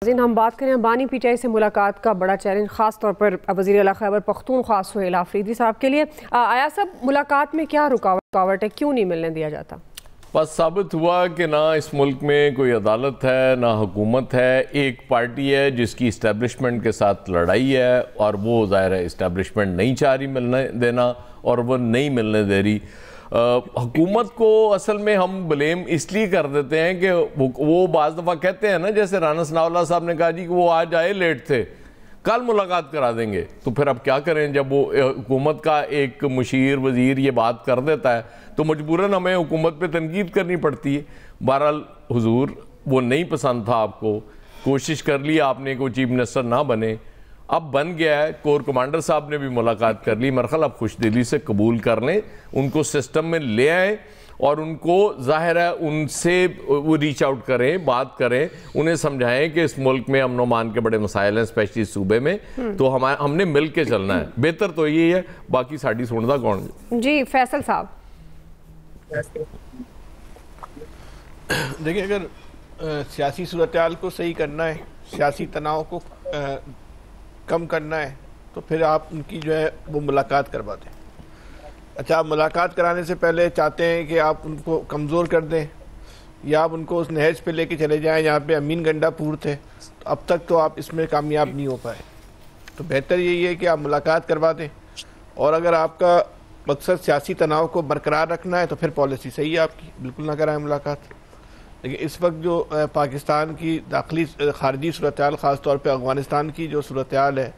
हम बात करें बानी पीटीआई से मुलाकात का बड़ा चैलेंज खास तौर पर वज़ीर आला खैबर पख्तूनख्वा सुहेल आफरीदी साहब के लिए। आया सब मुलाकात में क्या रुकावट है, क्यों नहीं मिलने दिया जाता? बस साबित हुआ कि ना इस मुल्क में कोई अदालत है ना हुकूमत है। एक पार्टी है जिसकी इस्टेब्लिशमेंट के साथ लड़ाई है और वो ज़ाहिर है इस्टेब्लिशमेंट नहीं चाह रही मिलने देना और वो नहीं मिलने दे रही। हुकूमत को असल में हम ब्लेम इसलिए कर देते हैं कि वो बाज़ दफ़ा कहते हैं ना, जैसे राना सनाउल्लाह साहब ने कहा जी कि वो आज आए लेट थे, कल मुलाकात करा देंगे। तो फिर अब क्या करें, जब वो हुकूमत का एक मुशीर वज़ीर ये बात कर देता है तो मजबूरन हमें हुकूमत पे तनकीद करनी पड़ती है। बहरहाल हुजूर वो नहीं पसंद था आपको, कोशिश कर ली आपने को चीफ मिनिस्टर ना बने, अब बन गया है। कोर कमांडर साहब ने भी मुलाकात कर ली, मरखल अब खुश दिली से कबूल कर लें, उनको सिस्टम में ले आए और उनको ज़ाहिर है उनसे वो रीच आउट करें, बात करें, उन्हें समझाएं कि इस मुल्क में अमन मान के बड़े मसाइल हैं, स्पेशली सूबे में, तो हमने मिल के चलना है। बेहतर तो यही है, बाकी साड़ी सुनता कौन जी। फैसल साहब देखिए, अगर सियासी सूरत-ए-हाल को सही करना है, सियासी तनाव को कम करना है, तो फिर आप उनकी जो है वो मुलाकात करवा दें। अच्छा, आप मुलाकात कराने से पहले चाहते हैं कि आप उनको कमज़ोर कर दें या आप उनको उस नहज पे लेके चले जाएं जहाँ पे अमीन गंडापुर थे, तो अब तक तो आप इसमें कामयाब नहीं हो पाए। तो बेहतर यही है कि आप मुलाकात करवा दें, और अगर आपका मकसद सियासी तनाव को बरकरार रखना है तो फिर पॉलिसी सही है आपकी, बिल्कुल ना कराएं मुलाकात। लेकिन इस वक्त जो पाकिस्तान की दाखिली खारजी सूरत-ए-हाल, ख़ास तौर पे अफ़गानिस्तान की जो सूरत-ए-हाल है,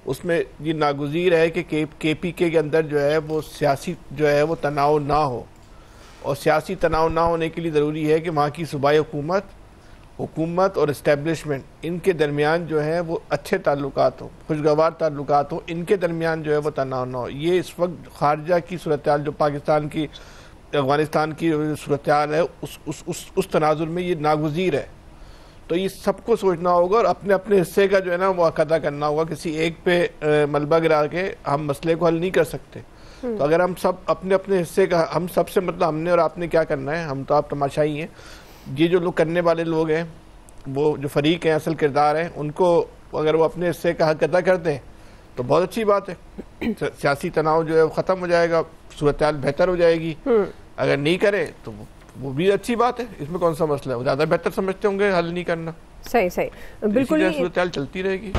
उसमें ये नागुज़ीर है कि KPK के अंदर जो है वो सियासी जो है वो तनाव ना हो, और सियासी तनाव ना होने के लिए ज़रूरी है कि वहाँ की सूबाई हुकूमत और इस्टेब्लिशमेंट, इनके दरमियान जो है वो अच्छे ताल्लुकात हो, खुशगवार ताल्लुकात हो, इनके दरमियान जो है वो तनाव ना हो। ये इस वक्त खारजा की सूरत-ए-हाल, जो पाकिस्तान की अफ़गानिस्तान की सूरत-ए-हाल है, उस तनाजुर में ये नागुज़ीर है। तो ये सबको सोचना होगा और अपने अपने हिस्से का जो है ना वो अदा करना होगा। किसी एक पे मलबा गिरा के हम मसले को हल नहीं कर सकते। तो अगर हम सब अपने अपने हिस्से का, हम सबसे मतलब हमने और आपने क्या करना है, हम तो आप तमाशाई हैं। ये जो लोग करने वाले लोग हैं, वो जो फरीक हैं, असल किरदार हैं, उनको अगर वो अपने हिस्से का हक अदा कर दें तो बहुत अच्छी बात है। सियासी तनाव जो है वो ख़त्म हो जाएगा, सूरत-ए-हाल बेहतर हो जाएगी। अगर नहीं करे तो वो भी अच्छी बात है, इसमें कौन सा मसला है। वो ज़्यादा बेहतर समझते होंगे हल नहीं करना। सही बिल्कुल, सूरत-ए-हाल चलती रहेगी।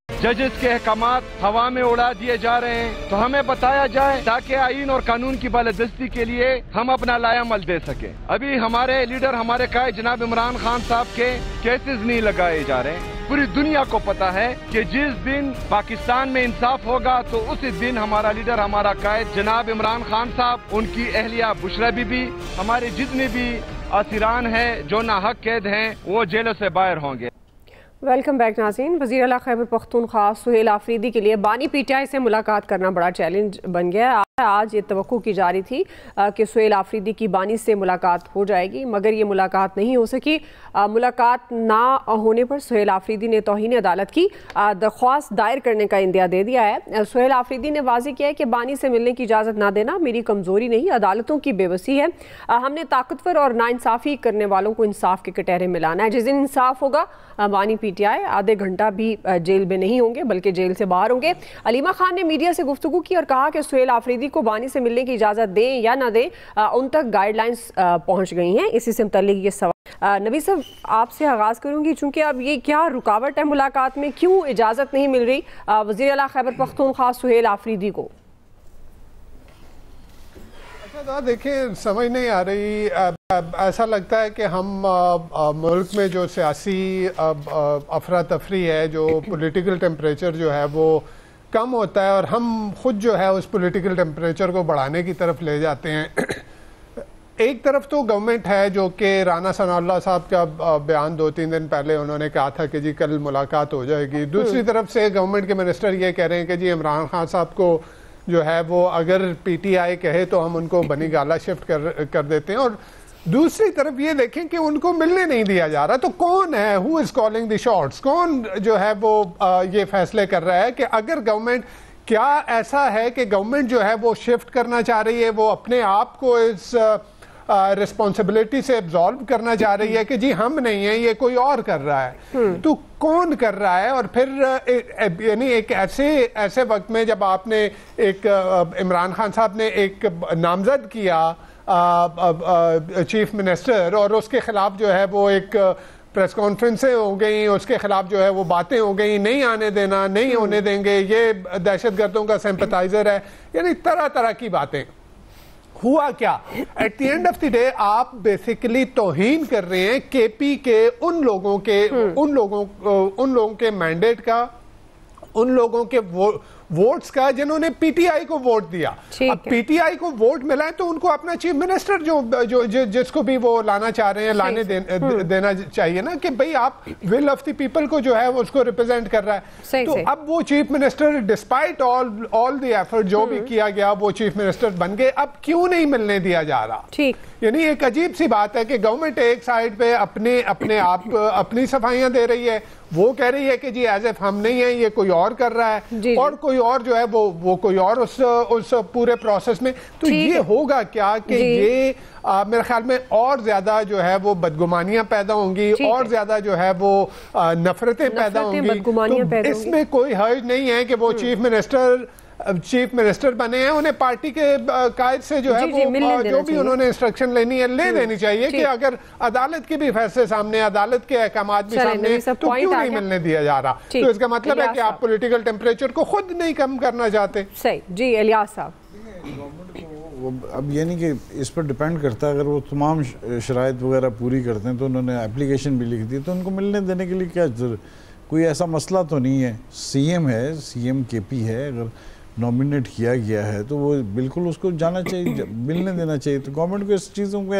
जजेस के अहकामात हवा में उड़ा दिए जा रहे हैं, तो हमें बताया जाए ताकि आईन और कानून की बालादस्ती के लिए हम अपना लायामल दे सके। अभी हमारे लीडर, हमारे कायद जनाब इमरान खान साहब के केसेस नहीं लगाए जा रहे। पूरी दुनिया को पता है कि जिस दिन पाकिस्तान में इंसाफ होगा तो उसी दिन हमारा लीडर, हमारा कायद जनाब इमरान खान साहब, उनकी अहलिया बुशरा बीबी, हमारे जितने भी असीरान हैं जो नाहक कैद हैं, वो जेलों से बाहर होंगे। वेलकम बैक नाज़रीन। वज़ीर आला खैबर पख्तूनख्वा सुहेल आफरीदी के लिए बानी पीटीआई से मुलाकात करना बड़ा चैलेंज बन गया है। आज ये तवक्को की जा रही थी कि सुहेल आफरीदी की बानी से मुलाकात हो जाएगी, मगर ये मुलाकात नहीं हो सकी। मुलाकात ना होने पर सुहेल आफरीदी ने तौहीन अदालत की दरख्वास्त दायर करने का इंदिया दे दिया है। सुहेल आफरीदी ने वाज़ेह किया है कि बानी से मिलने की इजाज़त ना देना मेरी कमज़ोरी नहीं, अदालतों की बेबसी है। हमने ताकतवर और नाइंसाफ़ी करने वालों को इंसाफ के कटहरे में लाना है। जिस दिन इंसाफ होगा बानी पीटीआई आधे घंटा भी जेल में नहीं होंगे, बल्कि जेल से बाहर होंगे। अलीमा खान ने मीडिया से गुफ्तगू की और कहा कि सुहेल आफरीदी को बानी से मिलने की इजाज़त दें या ना दें, उन तक गाइडलाइंस पहुंच गई हैं। इसी से मुताल्लिक ये सवाल नबी साहब आपसे आगाज़ करूंगी, चूंकि अब ये क्या रुकावट है मुलाकात में, क्यों इजाज़त नहीं मिल रही वज़ीर आला खैबर पख्तूनख्वा सुहेल आफरीदी को? अच्छा, देखिए समझ नहीं आ रही। ऐसा लगता है कि हम मुल्क में जो सियासी अफरा तफरी है, जो पॉलिटिकल टेम्परेचर जो है वो कम होता है और हम खुद जो है उस पॉलिटिकल टेम्परेचर को बढ़ाने की तरफ ले जाते हैं। एक तरफ तो गवर्नमेंट है जो कि राना सनाउल्लाह साहब का बयान 2-3 दिन पहले उन्होंने कहा था कि जी कल मुलाकात हो जाएगी। दूसरी तरफ से गवर्नमेंट के मिनिस्टर ये कह रहे हैं कि जी इमरान खान साहब को जो है वो अगर PTI कहे तो हम उनको बनी गाला शिफ्ट कर देते हैं। और दूसरी तरफ ये देखें कि उनको मिलने नहीं दिया जा रहा। तो कौन है, who is calling the shots, कौन जो है वो ये फैसले कर रहा है कि अगर गवर्नमेंट, क्या ऐसा है कि गवर्नमेंट जो है वो शिफ्ट करना चाह रही है, वो अपने आप को इस रिस्पॉन्सिबिलिटी से एब्जॉर्व करना चाह रही है कि जी हम नहीं है, ये कोई और कर रहा है। तो कौन कर रहा है? और फिर यानी एक ऐसे वक्त में जब आपने एक इमरान खान साहब ने एक नामजद किया चीफ मिनिस्टर, और उसके खिलाफ जो है वो एक प्रेस कॉन्फ्रेंसें हो गई, उसके खिलाफ जो है वो बातें हो गई, नहीं आने देना, नहीं होने देंगे, ये दहशतगर्दों का सिंपथाइजर है, यानी तरह तरह की बातें। हुआ क्या? At the end of the day आप बेसिकली तौहीन कर रहे हैं केपी के उन लोगों के मैंडेट का, उन लोगों के वोट्स का जिन्होंने पीटीआई को वोट दिया। अब पीटीआई को वोट मिला है तो उनको अपना चीफ मिनिस्टर जिसको भी वो लाना चाह रहे हैं लाने देना चाहिए ना, कि भाई आप विल ऑफ द पीपल को जो है उसको रिप्रेजेंट कर रहा है। तो अब वो chief minister despite all the effort जो भी किया गया वो चीफ मिनिस्टर बन गए। अब क्यों नहीं मिलने दिया जा रहा? ठीक, यानी एक अजीब सी बात है कि गवर्नमेंट एक साइड पे अपने आप अपनी सफाइयां दे रही है, वो कह रही है कि जी एज एफ हम नहीं है, ये कोई और कर रहा है, और कोई और जो है वो कोई और उस पूरे प्रोसेस में। तो ये होगा क्या कि ये मेरे ख्याल में और ज्यादा जो है वो बदगुमानियां पैदा होंगी, और ज्यादा जो है वो नफरतें पैदा होंगी। तो इसमें कोई हर्ज नहीं है कि वो चीफ मिनिस्टर बने हैं, उन्हें पार्टी के कायद से जो है वो जो भी उन्होंने इंस्ट्रक्शन लेनी है ले देनी चाहिए कि अगर अदालत के भी फैसले सामने, अदालत के अहकामात भी सामने, तो क्यों नहीं मिलने दिया जा रहा? तो इसका मतलब है कि आप पॉलिटिकल टेम्परेचर को खुद नहीं कम करना चाहते। सही जी इलियास साहब। अब ये नहीं कि इस पर डिपेंड करता है, अगर वो तमाम शराइत वगैरह पूरी करते हैं तो उन्होंने एप्लीकेशन भी लिख दी, तो उनको मिलने देने के लिए क्या कोई ऐसा मसला तो नहीं है। सीएम है, सीएम केपी है, अगर नॉमिनेट किया गया है तो वो बिल्कुल उसको जाना चाहिए, मिलने देना चाहिए। तो गवर्नमेंट को इस चीज़ों को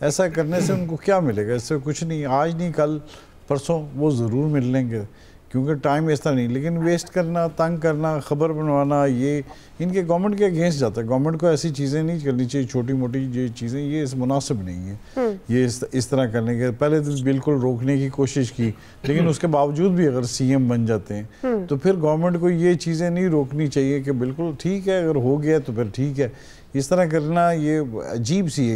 ऐसा करने से उनको क्या मिलेगा? इससे कुछ नहीं, आज नहीं कल परसों वो ज़रूर मिल लेंगे, क्योंकि टाइम ऐसा नहीं। लेकिन वेस्ट करना, तंग करना, खबर बनवाना, ये इनके गवर्नमेंट के अगेंस्ट जाता है। गवर्नमेंट को ऐसी चीज़ें नहीं करनी चाहिए, छोटी मोटी ये चीज़ें, ये मुनासिब नहीं है ये इस तरह करने के। पहले तो बिल्कुल रोकने की कोशिश की, लेकिन उसके बावजूद भी अगर सीएम बन जाते हैं तो फिर गवर्नमेंट को ये चीज़ें नहीं रोकनी चाहिए कि बिल्कुल ठीक है, अगर हो गया तो फिर ठीक है। इस तरह करना ये अजीब सी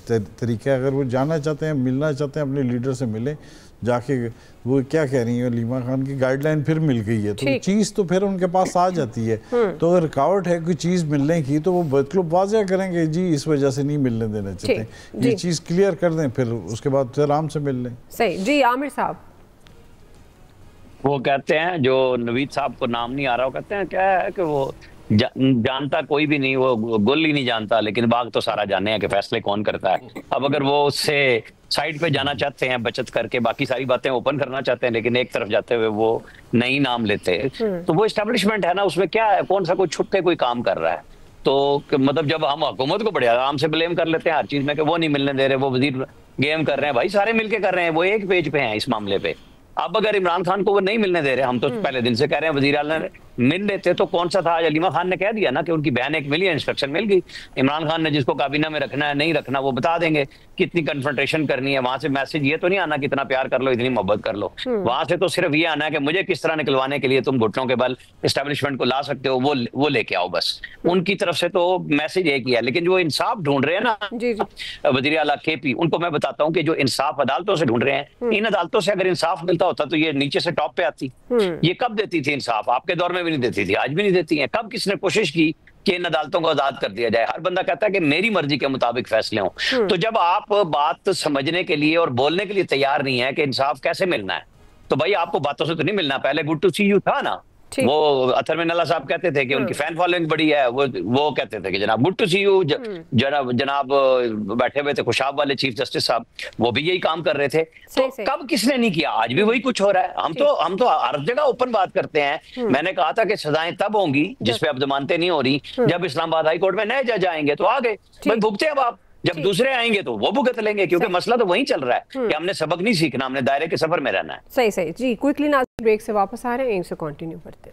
तरीका है। अगर वो जाना चाहते हैं, मिलना चाहते हैं, अपने लीडर से मिले जाके। वो क्या कह रही है, लीमा खान की गाइडलाइन फिर मिल गई है, तो चीज़ तो फिर उनके पास आ जाती है। तो अगर रुकावट है कोई चीज़ मिलने की तो वो मतलब वाज़ह करेंगे जी इस वजह से नहीं मिलने देना चाहते, ये चीज़ क्लियर कर दें, फिर उसके बाद फिर आराम से मिल लें। सही जी। आमिर साहब, वो कहते हैं, जो नवीद साहब को नाम नहीं आ रहा, वो कहते हैं क्या है कि वो जानता कोई भी नहीं, वो गुल ही नहीं जानता, लेकिन बाग तो सारा जाने हैं कि फैसले कौन करता है। अब अगर वो उससे साइड पे जाना चाहते हैं, बचत करके बाकी सारी बातें ओपन करना चाहते हैं, लेकिन एक तरफ जाते हुए वो नहीं नाम लेते, तो वो एस्टेब्लिशमेंट है ना, उसमें क्या है, कौन सा कोई छुप के कोई काम कर रहा है। तो मतलब जब हम हुकूमत को बड़े आराम से ब्लेम कर लेते हैं हर चीज में कि वो नहीं मिलने दे रहे, वो वजीर गेम कर रहे हैं, भाई सारे मिलके कर रहे हैं, वो एक पेज पे हैं इस मामले पे। अब अगर इमरान खान को वो नहीं मिलने दे रहे, हम तो पहले दिन से कह रहे हैं वजीर आला ने मिल लेते तो कौन सा था। आज अलीमा खान ने कह दिया ना कि उनकी बहन एक मिली है, इंस्ट्रक्शन मिल गई। इमरान खान ने जिसको काबीना में रखना है, नहीं रखना, वो बता देंगे, कितनी कन्फ्रंटेशन करनी है। वहां से मैसेज ये तो नहीं आना कितना प्यार कर लो, इतनी मोहब्बत कर लो। वहां से तो सिर्फ ये आना है कि मुझे किस तरह निकलवाने के लिए तुम घुटनों के बल एस्टेब्लिशमेंट को ला सकते हो, वो लेके आओ। बस उनकी तरफ से तो मैसेज एक ही है। लेकिन जो इंसाफ ढूंढ रहे हैं ना वजीर आला केपी, उनको मैं बताता हूँ कि जो इंसाफ अदालतों से ढूंढ रहे हैं, इन अदालतों से अगर इंसाफ मिलता होता तो ये नीचे से टॉप पे आती। ये कब देती थी इंसाफ? आपके दौर में भी नहीं देती थी, आज भी नहीं देती है। कब किसने कोशिश की कि इन अदालतों को आजाद कर दिया जाए? हर बंदा कहता है कि मेरी मर्जी के मुताबिक फैसले हों। तो जब आप बात समझने के लिए और बोलने के लिए तैयार नहीं है कि इंसाफ कैसे मिलना है, तो भाई आपको बातों से तो नहीं मिलना। पहले गुड टू सी यू था ना, वो अतर मिन अल्लाह साहब कहते थे कि उनकी फैन फॉलोइंग बड़ी है, वो कहते थे कि जनाब गुड टू सी यू। जनाब बैठे हुए थे खुशाब वाले चीफ जस्टिस साहब, वो भी यही काम कर रहे थे। तो कब किसने नहीं किया? आज भी वही कुछ हो रहा है। हम तो हर जगह ओपन बात करते हैं। मैंने कहा था कि सजाएं तब होंगी जिसपे अब जमानतें नहीं हो रही, जब इस्लामाबाद हाई कोर्ट में नए जज आएंगे। तो आ गए भाई, भुगते अब आप, जब दूसरे आएंगे तो वो भुगत लेंगे, क्योंकि मसला तो वहीं चल रहा है कि हमने सबक नहीं सीखना, हमने दायरे के सफर में रहना है। सही जी। क्विकली नाज़रीन ब्रेक से वापस आ रहे हैं, यहीं से कंटिन्यू करते हैं।